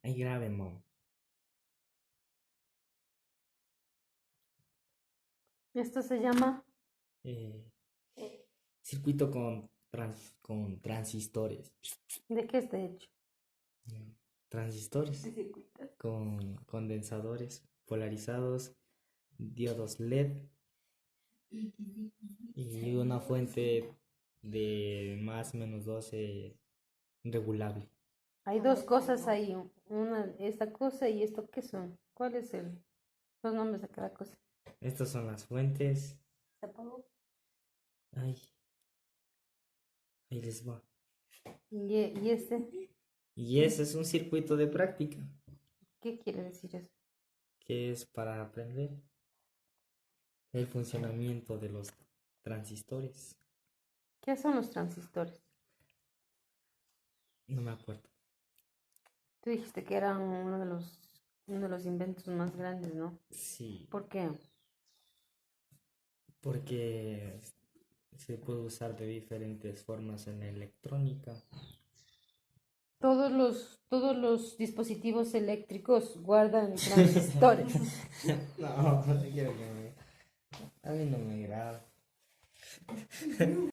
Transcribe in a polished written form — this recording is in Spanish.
Ay, grave, mom. Esto se llama Eh, circuito con transistores. ¿de qué está hecho? Transistores con condensadores polarizados, diodos LED y una fuente de más o menos 12 regulable. Hay dos cosas ahí, una esta cosa y esto ¿qué son? ¿Cuál es los nombres de cada cosa? Estas son las fuentes. ¿Se apagó? Ay, ahí les va. Y este, Y ese es un circuito de práctica, ¿qué quiere decir eso? que es para aprender el funcionamiento de los transistores. ¿Qué son los transistores? No me acuerdo. Tú dijiste que eran uno de los inventos más grandes, ¿no? Sí, ¿Por qué? porque se puede usar de diferentes formas en la electrónica. Todos los dispositivos eléctricos guardan transistores. No, no quiero que me... A mí no me agrada.